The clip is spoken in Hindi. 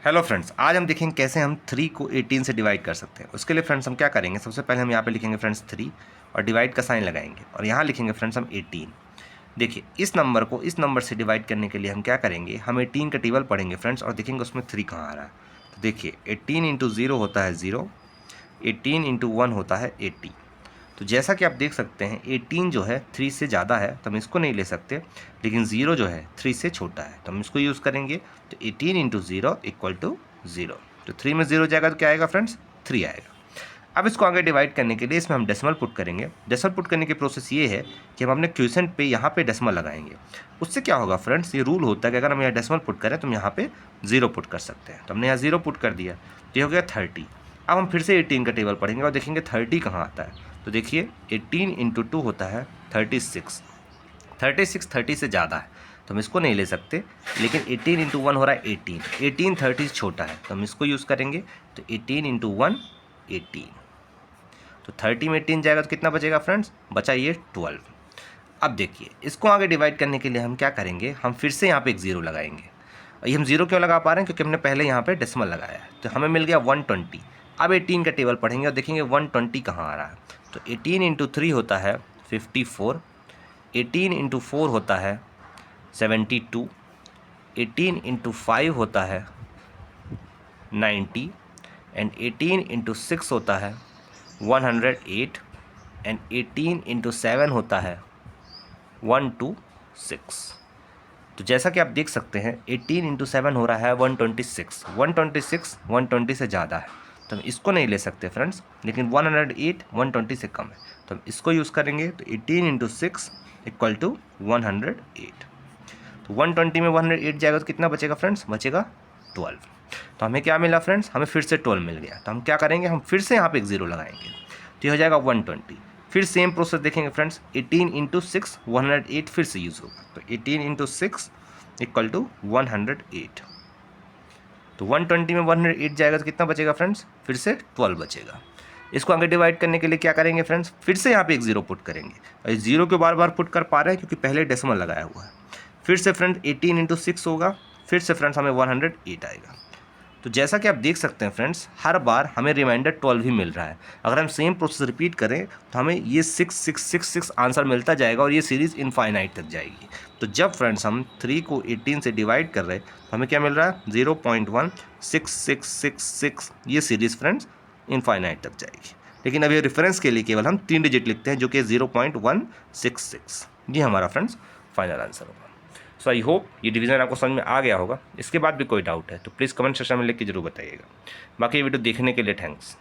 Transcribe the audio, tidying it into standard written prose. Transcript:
हेलो फ्रेंड्स, आज हम देखेंगे कैसे हम 3 को 18 से डिवाइड कर सकते हैं। उसके लिए फ्रेंड्स हम क्या करेंगे, सबसे पहले हम यहाँ पे लिखेंगे फ्रेंड्स 3 और डिवाइड का साइन लगाएंगे और यहाँ लिखेंगे फ्रेंड्स हम 18। देखिए इस नंबर को इस नंबर से डिवाइड करने के लिए हम क्या करेंगे, हम 18 का टेबल पढ़ेंगे फ्रेंड्स और देखेंगे उसमें 3 कहाँ आ रहा है। तो देखिए 18 इंटू 0 होता है 0, 18 इंटू 1 होता है 80। तो जैसा कि आप देख सकते हैं 18 जो है 3 से ज़्यादा है तो हम इसको नहीं ले सकते, लेकिन 0 जो है 3 से छोटा है तो हम इसको यूज़ करेंगे। तो 18 इंटू 0 इक्वल टू 0। तो 3 में 0 जाएगा तो क्या आएगा फ्रेंड्स, 3 आएगा। अब इसको आगे डिवाइड करने के लिए इसमें हम डेसिमल पुट करेंगे। डेसिमल पुट करने की प्रोसेस ये है कि हम अपने क्वेश्चन पे यहाँ पे डेसिमल लगाएंगे। उससे क्या होगा फ्रेंड्स, ये रूल होता है कि अगर हम यहाँ डेसिमल पुट करें तो हम यहाँ पे 0 पुट कर सकते हैं। तो हमने यहाँ 0 पुट कर दिया तो ये हो गया 30। अब हम फिर से 18 का टेबल पढ़ेंगे और देखेंगे 30 कहाँ आता है। तो देखिए 18 इंटू 2 होता है 36। 36 30 से ज़्यादा है तो हम इसको नहीं ले सकते, लेकिन 18 इंटू 1 हो रहा है 18। 18 30 से छोटा है तो हम इसको यूज़ करेंगे। तो 18 इंटू 1 18। तो 30 में 18 जाएगा तो कितना बचेगा फ्रेंड्स, बचा ये 12। अब देखिए इसको आगे डिवाइड करने के लिए हम क्या करेंगे, हम फिर से यहाँ पे एक 0 लगाएंगे। और ये हम 0 क्यों लगा पा रहे हैं, क्योंकि हमने पहले यहाँ पे डेसिमल लगाया है। तो हमें मिल गया 120। अब 18 का टेबल पढ़ेंगे और देखेंगे 120 कहाँ आ रहा है। तो 18 इंटू 3 होता है 54, 18 इंटू 4 होता है 72, 18 इंटू 5 होता है 90 एंड 18 इंटू 6 होता है 108 एंड 18 इंटू 7 होता है 126। तो जैसा कि आप देख सकते हैं 18 इंटू 7 हो रहा है 126। 120 से ज़्यादा है तो हम इसको नहीं ले सकते फ्रेंड्स, लेकिन 108 120 से कम है तो हम इसको यूज़ करेंगे। तो 18 इंटू 6 इक्वल टू 108। तो 120 में 108 जाएगा तो कितना बचेगा फ्रेंड्स, बचेगा 12। तो हमें क्या मिला फ्रेंड्स, हमें फिर से 12 मिल गया। तो हम क्या करेंगे, हम फिर से यहाँ पे एक 0 लगाएंगे तो ये हो जाएगा 120। फिर सेम प्रोसेस देखेंगे फ्रेंड्स, 18 इंटू 6 108 फिर से यूज़ होगा। तो 18 इंटू 6 इक्वल टू 108। तो 120 में 108 जाएगा तो कितना बचेगा फ्रेंड्स, फिर से 12 बचेगा। इसको आगे डिवाइड करने के लिए क्या करेंगे फ्रेंड्स, फिर से यहाँ पे एक 0 पुट करेंगे। और इस 0 को बार बार पुट कर पा रहे हैं क्योंकि पहले डेसिमल लगाया हुआ है। फिर से फ्रेंड्स 18 इंटू 6 होगा, फिर से फ्रेंड्स हमें 108 आएगा। तो जैसा कि आप देख सकते हैं फ्रेंड्स, हर बार हमें रिमाइंडर 12 ही मिल रहा है। अगर हम सेम प्रोसेस रिपीट करें तो हमें ये 6666 आंसर मिलता जाएगा और ये सीरीज़ इनफाइनाइट तक जाएगी। तो जब फ्रेंड्स हम 3 को 18 से डिवाइड कर रहे हैं तो हमें क्या मिल रहा है, 0.16666। ये सीरीज़ फ्रेंड्स इनफाइनाइट तक जाएगी। लेकिन अभी रेफरेंस के लिए केवल हम 3 डिजिट लिखते हैं जो कि 0.166। ये हमारा फ्रेंड्स फाइनल आंसर होगा। सो आई होप ये डिवीज़न आपको समझ में आ गया होगा। इसके बाद भी कोई डाउट है तो प्लीज़ कमेंट सेक्शन में लिख के जरूर बताइएगा। बाकी ये वीडियो देखने के लिए थैंक्स।